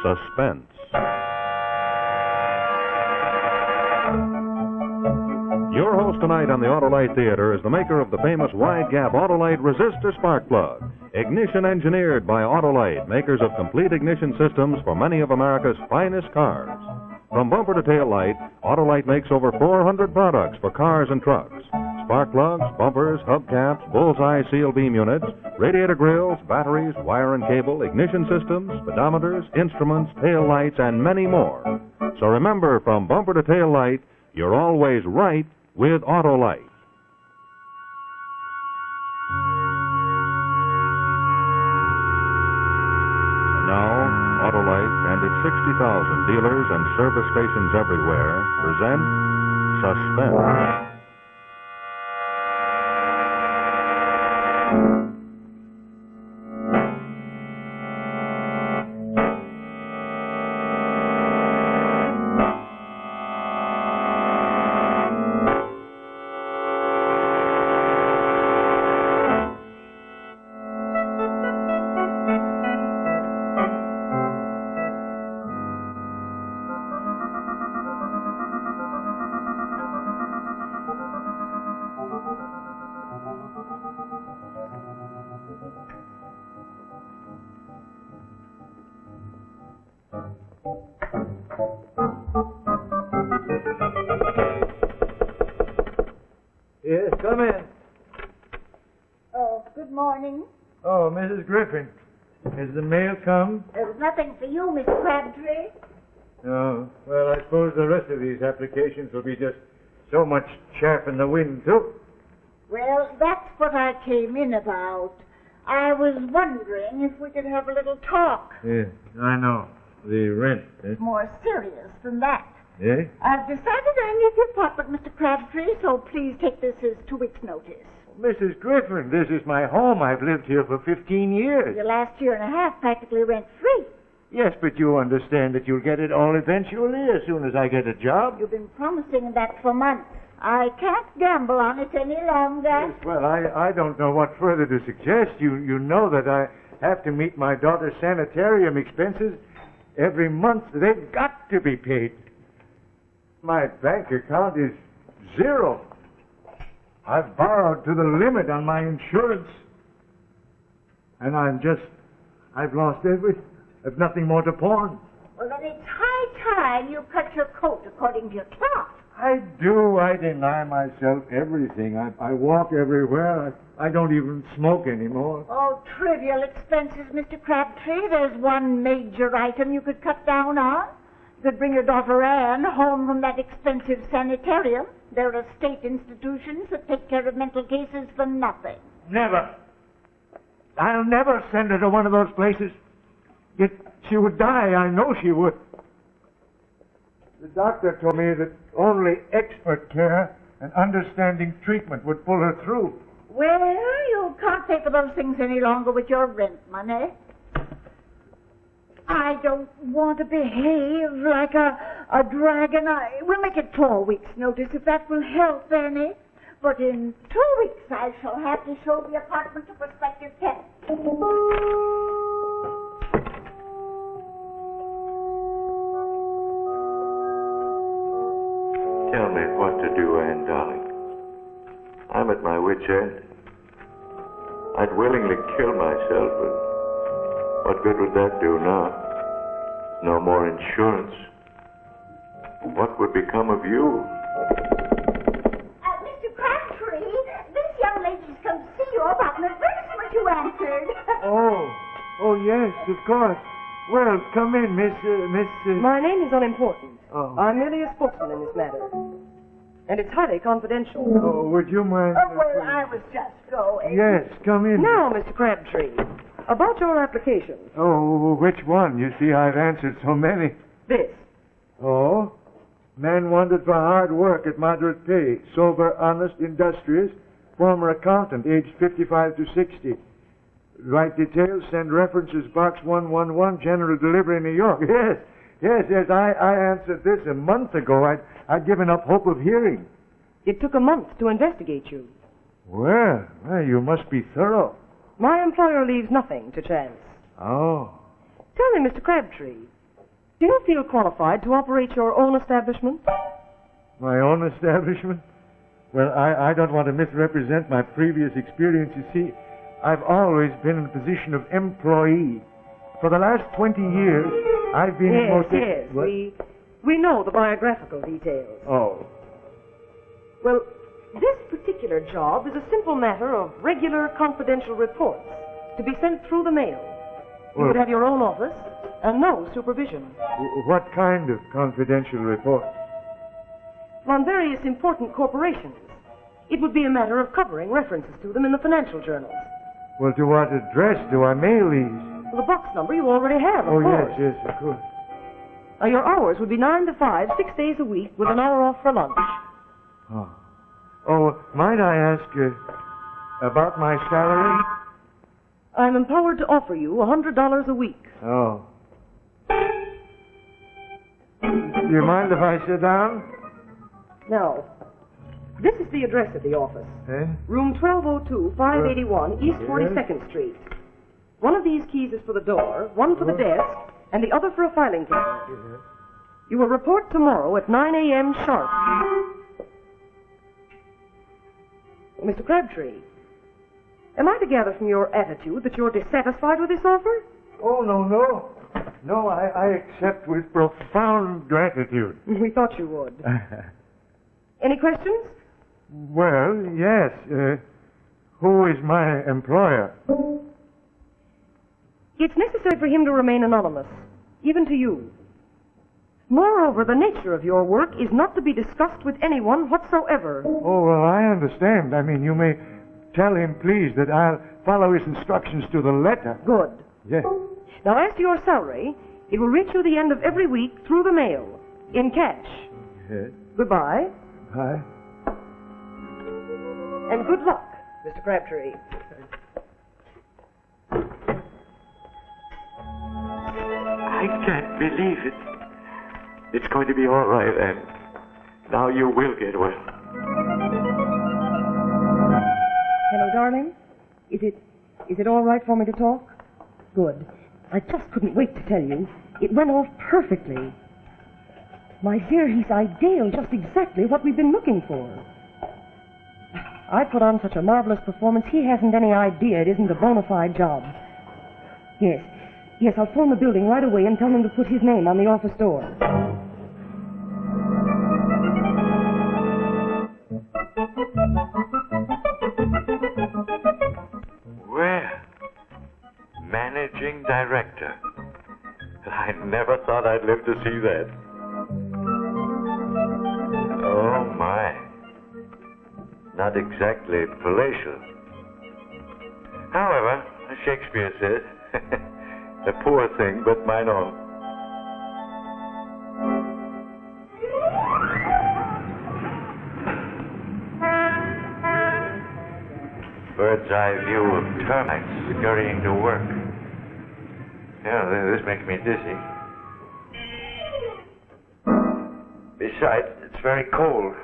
Suspense. Your host tonight on the Autolite Theater is the maker of the famous wide-gap Autolite resistor spark plug. Ignition engineered by Autolite, makers of complete ignition systems for many of America's finest cars. From bumper to tail light, Autolite makes over 400 products for cars and trucks. Spark plugs, bumpers, hubcaps, bullseye seal beam units, radiator grills, batteries, wire and cable, ignition systems, speedometers, instruments, tail lights, and many more. So remember, from bumper to tail light, you're always right with Autolite. And now, Autolite and its 60,000 dealers and service stations everywhere present Suspense. Yes, come in. Oh, good morning. Oh, Mrs. Griffin. Has the mail come? There's nothing for you, Miss Crabtree. Oh, well, I suppose the rest of these applications will be just so much chaff in the wind, too. Well, that's what I came in about. I was wondering if we could have a little talk. Yes, I know. The rent, eh? More serious than that. Eh? I've decided I need the apartment, Mr. Crabtree, so please take this as 2 weeks' notice. Mrs. Griffin, this is my home. I've lived here for 15 years. The last year and a half practically rent-free. Yes, but you understand that you'll get it all eventually as soon as I get a job. You've been promising that for months. I can't gamble on it any longer. Yes, well, I don't know what further to suggest. You know that I have to meet my daughter's sanitarium expenses every month. They've got to be paid. My bank account is zero. I've borrowed to the limit on my insurance. And I've lost everything. I've nothing more to pawn. Well, then it's high time you cut your coat according to your cloth. I do. I deny myself everything. I walk everywhere. I don't even smoke anymore. Oh, trivial expenses, Mr. Crabtree. There's one major item you could cut down on. You could bring your daughter Anne home from that expensive sanitarium. There are state institutions that take care of mental cases for nothing. Never. I'll never send her to one of those places. Yet she would die. I know she would. The doctor told me that only expert care and understanding treatment would pull her through. Well, you can't pay for those things any longer with your rent money. I don't want to behave like a dragon. We'll make it 4 weeks' notice if that will help, Annie. But in 2 weeks I shall have to show the apartment to prospective tenants. Tell me what to do, Anne, darling. I'm at my wit's end. I'd willingly kill myself, but what good would that do now? No more insurance. What would become of you? Mr. Crabtree, this young lady's come to see you about an advertisement you answered. Oh, yes, of course. Well, come in, Miss... My name is unimportant. Oh. I'm merely a spokesman in this matter. And it's highly confidential. Oh, would you mind... Oh, well, I was just going. Yes, come in. Now, Mr. Crabtree, about your application. Oh, which one? You see, I've answered so many. This. Oh? Man wanted for hard work at moderate pay. Sober, honest, industrious. Former accountant, aged 55 to 60. Write details, send references, box 111, general delivery, New York. Yes, I answered this a month ago. I'd given up hope of hearing. It took a month to investigate you. Well, you must be thorough. My employer leaves nothing to chance. Oh. Tell me, Mr. Crabtree, Do you feel qualified to operate your own establishment? My own establishment? Well, I don't want to misrepresent my previous experience. You see, I've always been in a position of employee. For the last 20 years, I've been... Yes. We know the biographical details. Oh. Well, this particular job is a simple matter of regular confidential reports to be sent through the mail. You would have your own office and no supervision. What kind of confidential reports? On various important corporations. It would be a matter of covering references to them in the financial journals. Well, to what address do I mail these? Well, the box number you already have, of course. Yes, of course. Your hours would be 9 to 5, 6 days a week, with an hour off for lunch. Oh, might I ask about my salary? I'm empowered to offer you $100 a week. Oh. Do you mind if I sit down? No. This is the address of the office. Room 1202, 581, East 42nd Street. One of these keys is for the door, one for the desk, and the other for a filing cabinet. You will report tomorrow at 9 a.m. sharp. Mr. Crabtree, am I to gather from your attitude that you're dissatisfied with this offer? Oh, no. No, I accept with profound gratitude. We thought you would. Any questions? Well, yes. Who is my employer? It's necessary for him to remain anonymous, even to you. Moreover, the nature of your work is not to be discussed with anyone whatsoever. Oh, well, I understand. I mean, you may tell him, please, that I'll follow his instructions to the letter. Good. Yes. Now, as to your salary, it will reach you the end of every week through the mail, in cash. Yes. Goodbye. Bye. And good luck, Mr. Crabtree. I can't believe it. It's going to be all right, and now you will get well. Hello, darling. Is it all right for me to talk? Good. I just couldn't wait to tell you. It went off perfectly. My dear, he's ideal, just exactly what we've been looking for. I put on such a marvelous performance, he hasn't any idea it isn't a bona fide job. Yes, I'll phone the building right away and tell them to put his name on the office door. Well, managing director. I never thought I'd live to see that. Oh, my. Not exactly palatial. However, as Shakespeare said, a poor thing, but mine own. Bird's eye view of termites scurrying to work. Yeah, this makes me dizzy. Besides, it's very cold.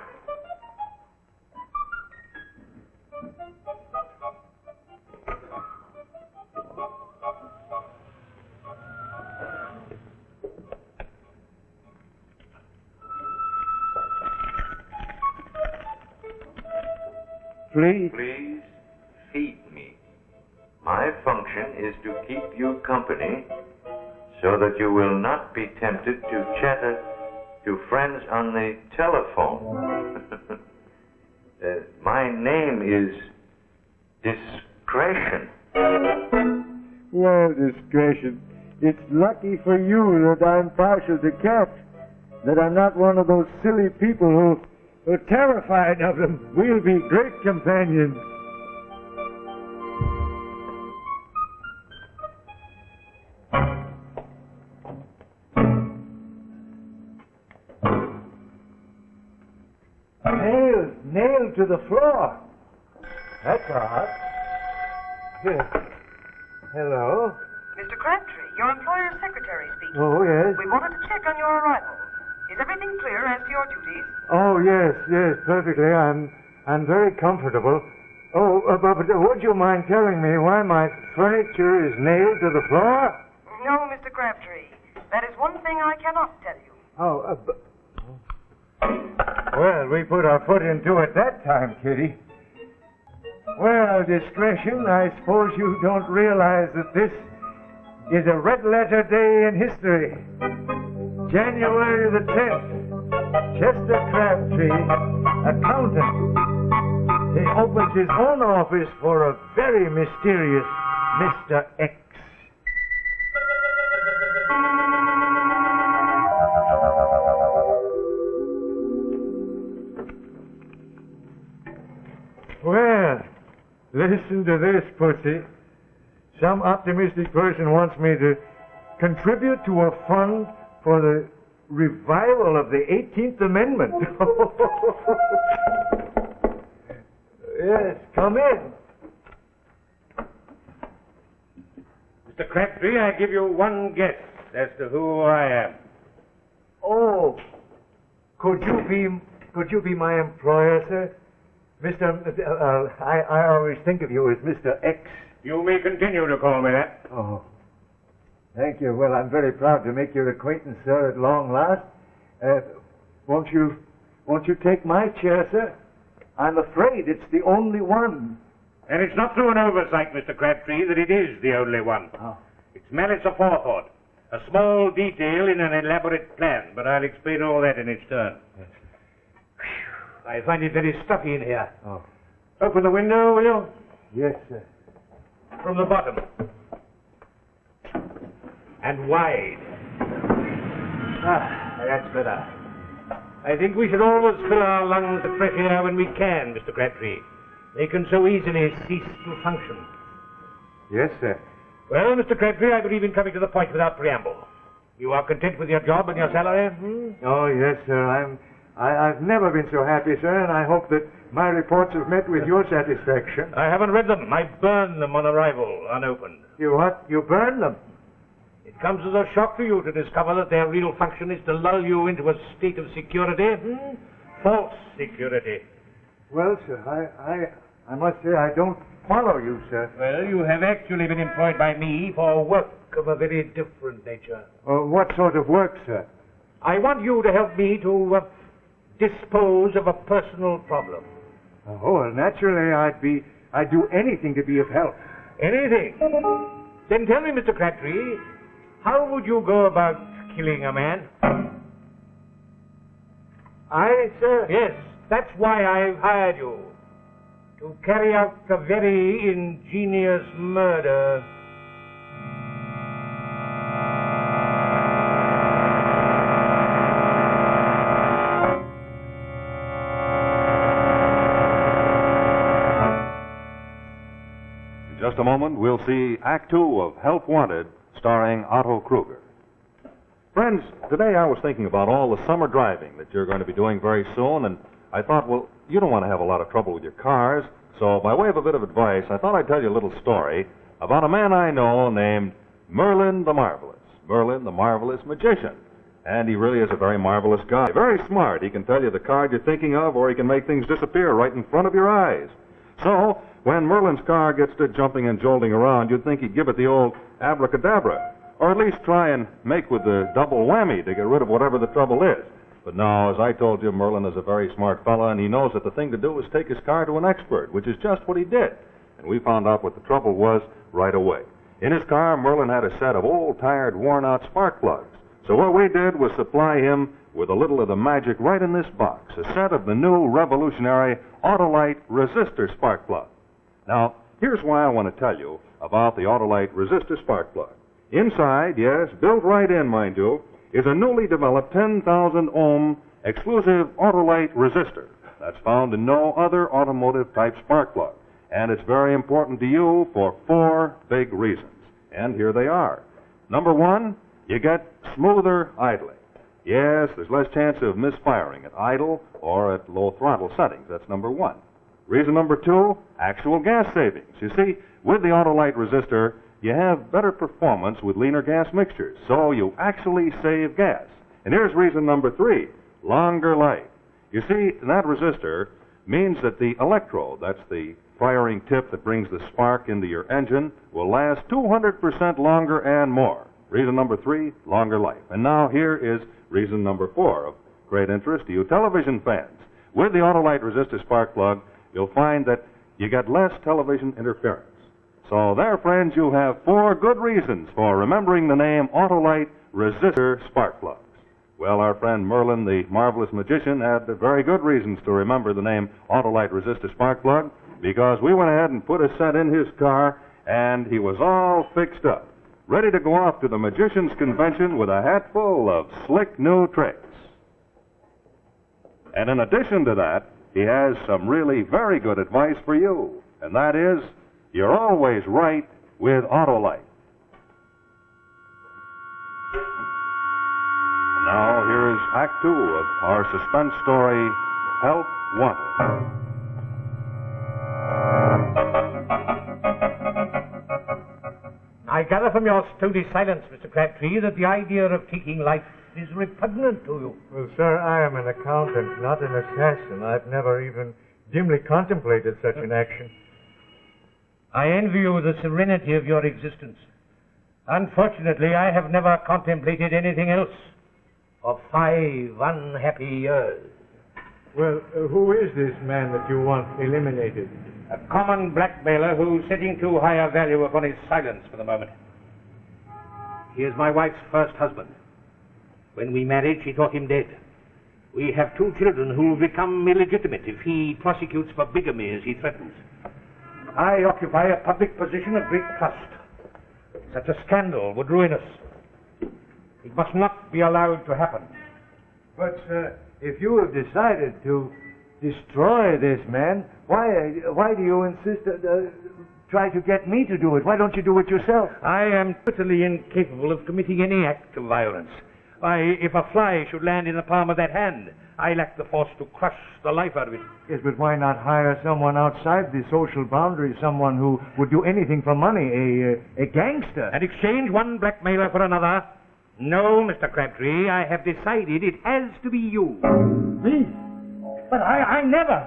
Please? Please feed me. My function is to keep you company so that you will not be tempted to chatter to friends on the telephone. My name is Discretion. Well, Discretion, it's lucky for you that I'm partial to cats, that I'm not one of those silly people who are terrified of them. We'll be great companions. Nailed to the floor. That's odd. Here. Hello. Mr. Crabtree, your employer's secretary speaking. Oh, yes. We wanted to check on your arrival. Is everything clear as to your duties? Oh, yes, perfectly. I'm very comfortable. Oh, but would you mind telling me why my furniture is nailed to the floor? No, Mr. Crabtree. There is one thing I cannot tell you. Oh, well, we put our foot into it that time, Kitty. Well, discretion, I suppose you don't realize that this is a red-letter day in history. January the 10th, Chester Crabtree, accountant. He opens his own office for a very mysterious Mr. X. Well, listen to this, Pussy. Some optimistic person wants me to contribute to a fund for the revival of the 18th Amendment. Yes, come in. Mr. Crabtree, I give you one guess as to who I am. Oh, could you be my employer, sir? I always think of you as Mr. X. You may continue to call me that. Oh, thank you. Well, I'm very proud to make your acquaintance, sir, at long last. Won't you take my chair, sir? I'm afraid it's the only one. And it's not through an oversight, Mr. Crabtree, that it is the only one. Oh. It's malice aforethought, a small detail in an elaborate plan, but I'll explain all that in its turn. Yes. I find it very stuffy in here. Oh. Open the window, will you? Yes, sir. From the bottom. And wide. That's better. I think we should always fill our lungs with fresh air when we can, Mr. Crabtree. They can so easily cease to function. Yes, sir. Well, Mr. Crabtree, I believe in coming to the point without preamble. You are content with your job and your salary? Oh, yes, sir. I've never been so happy, sir, and I hope that my reports have met with your satisfaction. I haven't read them. I burned them on arrival, unopened. You what? You burned them? It comes as a shock to you to discover that their real function is to lull you into a state of security. False security. Well, sir, I must say I don't follow you, sir. Well, you have actually been employed by me for work of a very different nature. What sort of work, sir? I want you to help me to dispose of a personal problem. Oh, well, naturally, I'd do anything to be of help. Anything? Then tell me, Mr. Crabtree, how would you go about killing a man? I, sir? Yes, that's why I've hired you. To carry out a very ingenious murder. In just a moment, we'll see Act Two of Help Wanted, starring Otto Kruger. Friends, today I was thinking about all the summer driving that you're going to be doing very soon, and I thought, well, you don't want to have a lot of trouble with your cars, so by way of a bit of advice, I thought I'd tell you a little story about a man I know named Merlin the Marvelous. Merlin the Marvelous Magician. And he really is a very marvelous guy. Very smart. He can tell you the card you're thinking of, or he can make things disappear right in front of your eyes. So, when Merlin's car gets to jumping and jolting around, you'd think he'd give it the old abracadabra, or at least try and make with the double whammy to get rid of whatever the trouble is. But now, as I told you, Merlin is a very smart fella, and he knows that the thing to do is take his car to an expert, which is just what he did. And we found out what the trouble was right away. In his car, Merlin had a set of old, tired, worn-out spark plugs. So what we did was supply him with a little of the magic right in this box, a set of the new revolutionary Autolite resistor spark plug. Now, here's why I want to tell you about the Autolite resistor spark plug. Inside, yes, built right in, mind you, is a newly developed 10,000 ohm exclusive Autolite resistor that's found in no other automotive type spark plug. And it's very important to you for 4 big reasons. And here they are. Number 1, you get smoother idling. Yes, there's less chance of misfiring at idle or at low throttle settings. That's number 1. Reason number 2, actual gas savings. You see, with the Autolite resistor, you have better performance with leaner gas mixtures, so you actually save gas. And here's reason number 3, longer life. You see, that resistor means that the electrode, that's the firing tip that brings the spark into your engine, will last 200% longer and more. Reason number 3, longer life. And now here is reason number 4 of great interest to you television fans. With the Autolite resistor spark plug, you'll find that you get less television interference. So there, friends, you have 4 good reasons for remembering the name Autolite resistor spark plugs. Well, our friend Merlin, the marvelous magician, had very good reasons to remember the name Autolite resistor spark plug, because we went ahead and put a set in his car, and he was all fixed up, ready to go off to the magician's convention with a hat full of slick new tricks. And in addition to that, he has some really very good advice for you, and that is, you're always right with Autolite. Now, here is Act 2 of our suspense story, Help Wanted. I gather from your stony silence, Mr. Crabtree, that the idea of taking life is repugnant to you. Well, sir, I am an accountant, not an assassin. I've never even dimly contemplated such an action. I envy you the serenity of your existence. Unfortunately, I have never contemplated anything else for 5 unhappy years. Well, who is this man that you want eliminated? A common blackmailer who's setting too high a value upon his silence for the moment. He is my wife's first husband. When we married, she thought him dead. We have 2 children who will become illegitimate if he prosecutes for bigamy as he threatens. I occupy a public position of great trust. Such a scandal would ruin us. It must not be allowed to happen. But, if you have decided to destroy this man, why do you insist, try to get me to do it? Why don't you do it yourself? I am totally incapable of committing any act of violence. Why, if a fly should land in the palm of that hand, I lack the force to crush the life out of it. Yes, but why not hire someone outside the social boundaries, someone who would do anything for money, a gangster? And exchange one blackmailer for another? No, Mr. Crabtree, I have decided it has to be you. Me? But I never.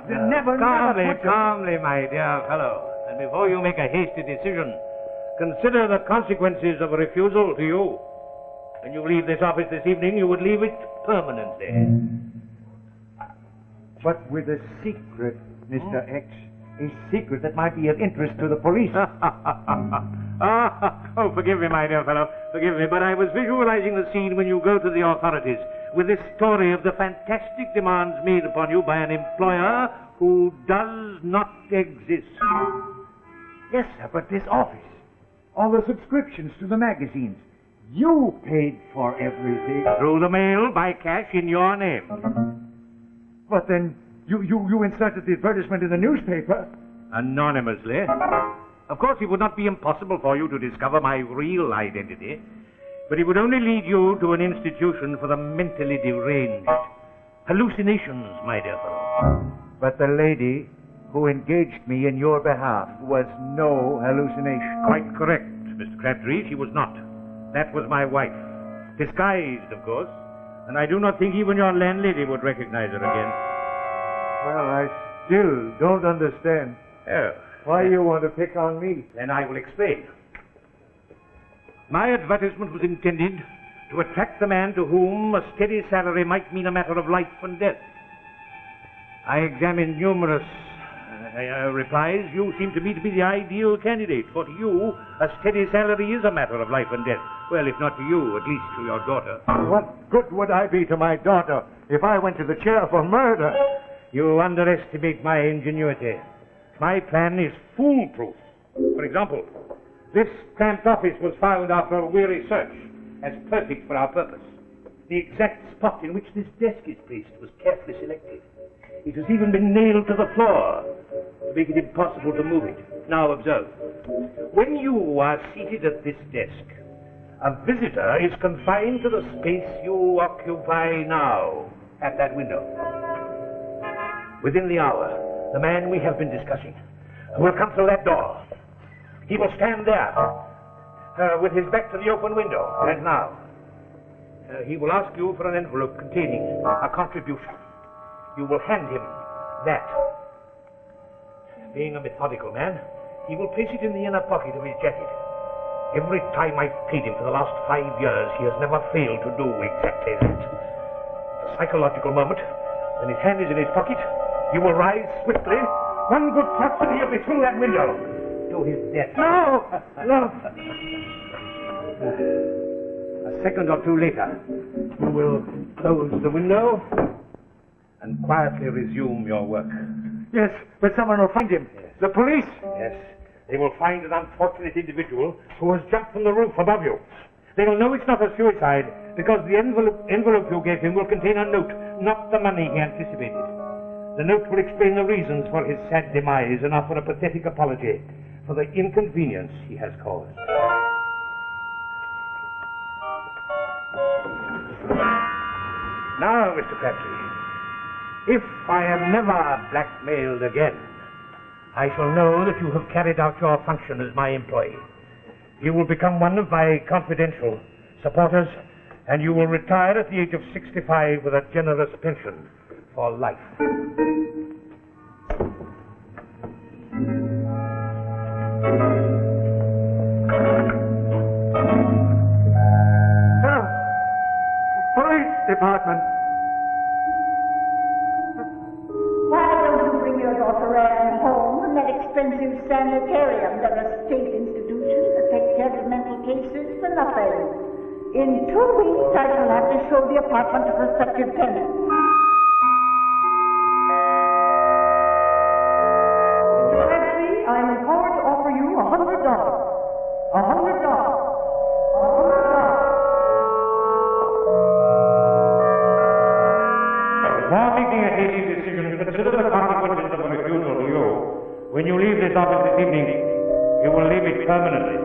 Calmly, my dear fellow. And before you make a hasty decision, consider the consequences of a refusal to you. When you leave this office this evening, you would leave it permanently. But with a secret, Mr. X. A secret that might be of interest to the police. Oh, forgive me, my dear fellow. Forgive me, but I was visualizing the scene when you go to the authorities with this story of the fantastic demands made upon you by an employer who does not exist. Yes, sir, but this office, all the subscriptions to the magazines, you paid for everything. Through the mail, by cash, in your name. But then you inserted the advertisement in the newspaper. Anonymously. Of course, it would not be impossible for you to discover my real identity, but it would only lead you to an institution for the mentally deranged. Hallucinations, my dear fellow. But the lady who engaged me in your behalf was no hallucination. Quite correct, Mr. Crabtree. She was not. That was my wife. Disguised, of course. And I do not think even your landlady would recognize her again. Well, I still don't understand. Oh. Why you want to pick on me? Then I will explain. My advertisement was intended to attract the man to whom a steady salary might mean a matter of life and death. I examined numerous replies. You seem to me to be the ideal candidate, for to you, a steady salary is a matter of life and death. Well, if not to you, at least to your daughter. What good would I be to my daughter if I went to the chair for murder? You underestimate my ingenuity. My plan is foolproof. For example, this cramped office was found after a weary search as perfect for our purpose. The exact spot in which this desk is placed was carefully selected. It has even been nailed to the floor to make it impossible to move it. Now observe. When you are seated at this desk, a visitor is confined to the space you occupy now at that window. Within the hour, the man we have been discussing will come through that door. He will stand there with his back to the open window. And now, he will ask you for an envelope containing a contribution. You will hand him that. Being a methodical man, he will place it in the inner pocket of his jacket. Every time I've paid him for the last 5 years, he has never failed to do exactly that. A psychological moment, when his hand is in his pocket, he will rise swiftly. One good thrust and he'll be through that window. To his death. No! No! A second or two later, you will close the window and quietly resume your work. Yes, but someone will find him. Yes. The police! Yes, they will find an unfortunate individual who has jumped from the roof above you. They will know it's not a suicide because the envelope you gave him will contain a note, not the money he anticipated. The note will explain the reasons for his sad demise and offer a pathetic apology for the inconvenience he has caused. Now, Mr. Crabtree, if I am never blackmailed again, I shall know that you have carried out your function as my employee. You will become one of my confidential supporters, and you will retire at the age of 65 with a generous pension for life. Police department. Why don't you bring your daughter Anne home from that expensive sanitarium? They're a state institution that takes care of mental cases for nothing. In 2 weeks, I shall have to show the apartment to prospective tenants. Crabtree, I'm empowered to offer you $100. $100. Before making a hasty decision, consider the consequences of a refusal to you. When you leave this office this evening, you will leave it permanently.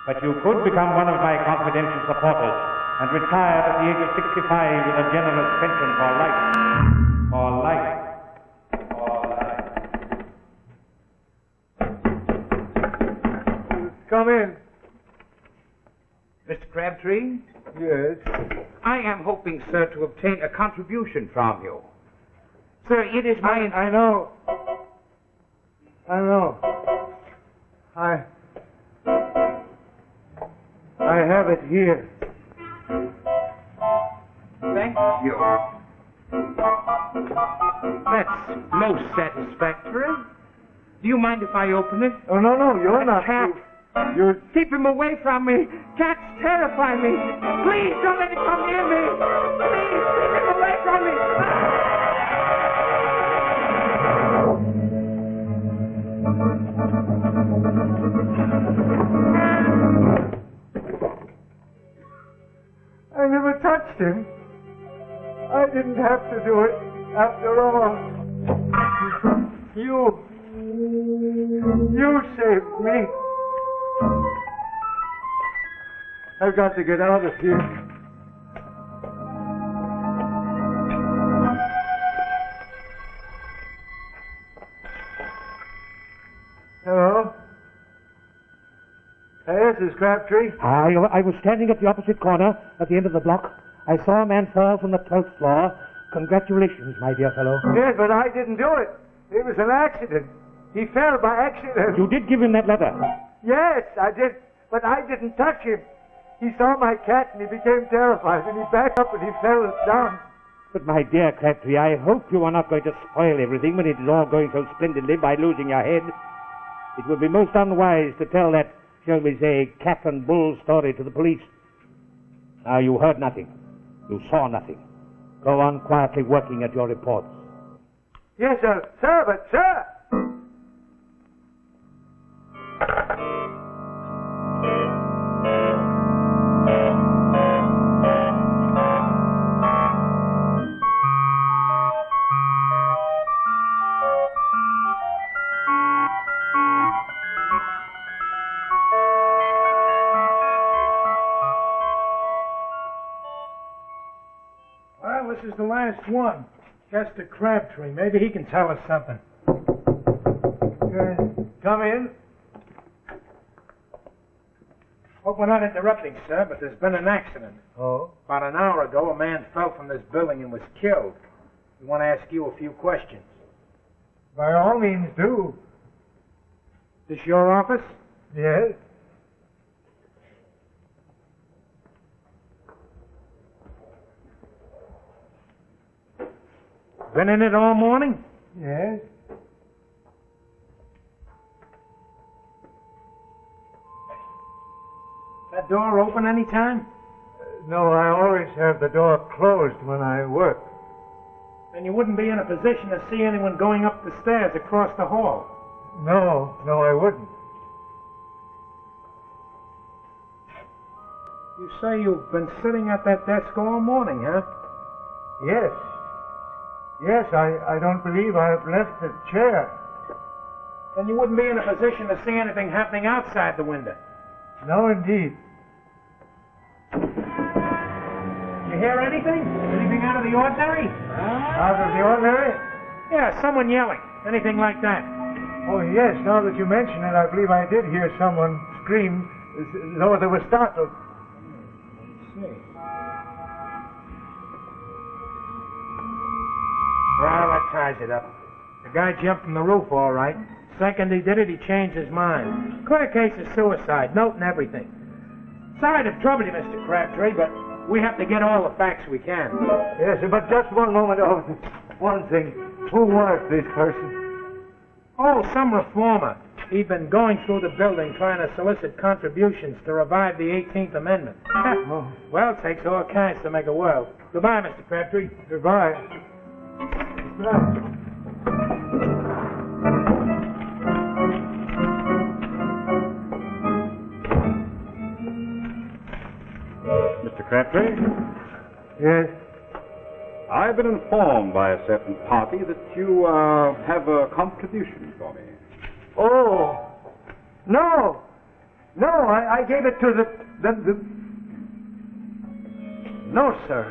But you could become one of my confidential supporters and retire at the age of 65 with a generous pension for life. For life. For life. Come in. Mr. Crabtree? Yes. I am hoping, sir, to obtain a contribution from you. Sir, it is my... I know. I have it here. Thank you. That's most satisfactory. Do you mind if I open it? Oh, no, you're not. Cat. You're... Keep him away from me. Cats terrify me. Please don't let him come near me. Please keep him away from me. I never touched him. I didn't have to do it after all. You saved me. I've got to get out of here. Hello? Yes, this is Crabtree. I was standing at the opposite corner at the end of the block. I saw a man fall from the 12th floor. Congratulations, my dear fellow. Yes, but I didn't do it. It was an accident. He fell by accident. You did give him that letter. Yes, I did. But I didn't touch him. He saw my cat and he became terrified and he backed up and he fell down. But my dear Crabtree, I hope you are not going to spoil everything when it is all going so splendidly by losing your head. It would be most unwise to tell that, shall we say, cat and bull story to the police. Now, you heard nothing. You saw nothing. Go on quietly working at your reports. Yes, sir. Sir, but sir! Well, this is the last one. Chester Crabtree. Maybe he can tell us something. Come in. Hope we're not interrupting, sir, but there's been an accident. Oh? About an hour ago, a man fell from this building and was killed. We want to ask you a few questions. By all means, do. This your office? Yes? Been in it all morning? Yes? That door open any time? No, I always have the door closed when I work. Then you wouldn't be in a position to see anyone going up the stairs across the hall. No, I wouldn't. You say you've been sitting at that desk all morning, huh? Yes. Yes, I don't believe I've left the chair. Then you wouldn't be in a position to see anything happening outside the window. No, indeed. You hear anything? Anything out of the ordinary? Out of the ordinary? Yeah, someone yelling. Anything like that. Oh, yes, now that you mention it, I believe I did hear someone scream, though they were startled. Let's see. Well, that ties it up. The guy jumped from the roof, all right. Second he did it, he changed his mind. Clear case of suicide, note and everything. Sorry to trouble you, Mr. Crabtree, but we have to get all the facts we can. Yes, but just one moment. Oh, one thing. Who was this person? Oh, some reformer. He'd been going through the building trying to solicit contributions to revive the 18th Amendment. Oh. Well, it takes all kinds to make a world. Goodbye, Mr. Crabtree. Goodbye. Goodbye. Mr. Crabtree? Yes? I've been informed by a certain party that you have a contribution for me. Oh, no. No, I gave it to the... No, sir.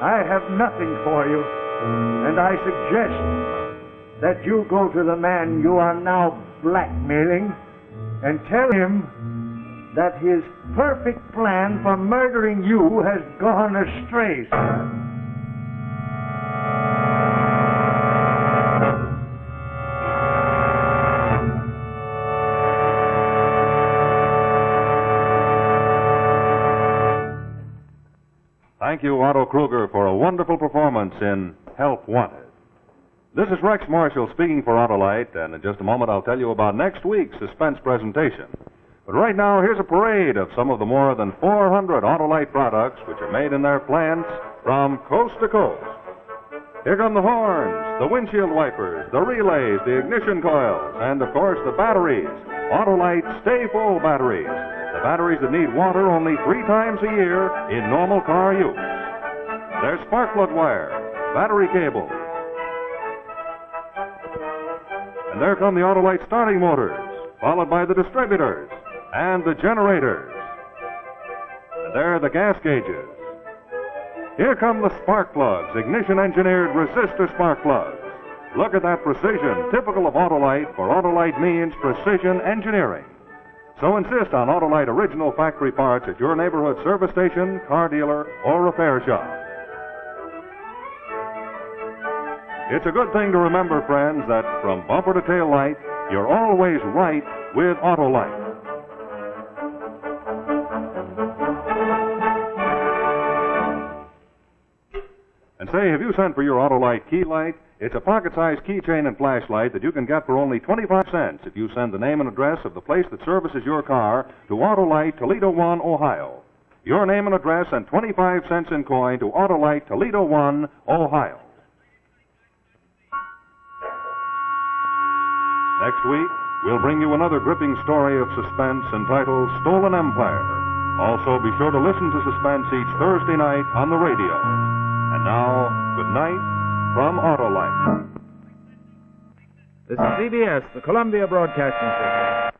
I have nothing for you. And I suggest that you go to the man you are now blackmailing and tell him that his perfect plan for murdering you has gone astray, sir. Thank you, Otto Kruger, for a wonderful performance in Help Wanted. This is Rex Marshall speaking for Autolite, and in just a moment I'll tell you about next week's Suspense presentation. But right now, here's a parade of some of the more than 400 Autolite products which are made in their plants from coast to coast. Here come the horns, the windshield wipers, the relays, the ignition coils, and, of course, the batteries. Autolite Stay Full batteries. The batteries that need water only 3 times a year in normal car use. There's spark plug wire, battery cables. And there come the Autolite starting motors, followed by the distributors and the generators. And there are the gas gauges. Here come the spark plugs, ignition-engineered resistor spark plugs. Look at that precision, typical of Autolite, for Autolite means precision engineering. So insist on Autolite original factory parts at your neighborhood service station, car dealer, or repair shop. It's a good thing to remember, friends, that from bumper to tail light, you're always right with Autolite. And say, have you sent for your Autolite key light? It's a pocket-sized keychain and flashlight that you can get for only 25 cents if you send the name and address of the place that services your car to Autolite, Toledo 1, Ohio. Your name and address and 25 cents in coin to Autolite, Toledo 1, Ohio. Next week, we'll bring you another gripping story of suspense entitled Stolen Empire. Also, be sure to listen to Suspense each Thursday night on the radio. And now, good night from Autolite. This is CBS, the Columbia Broadcasting System.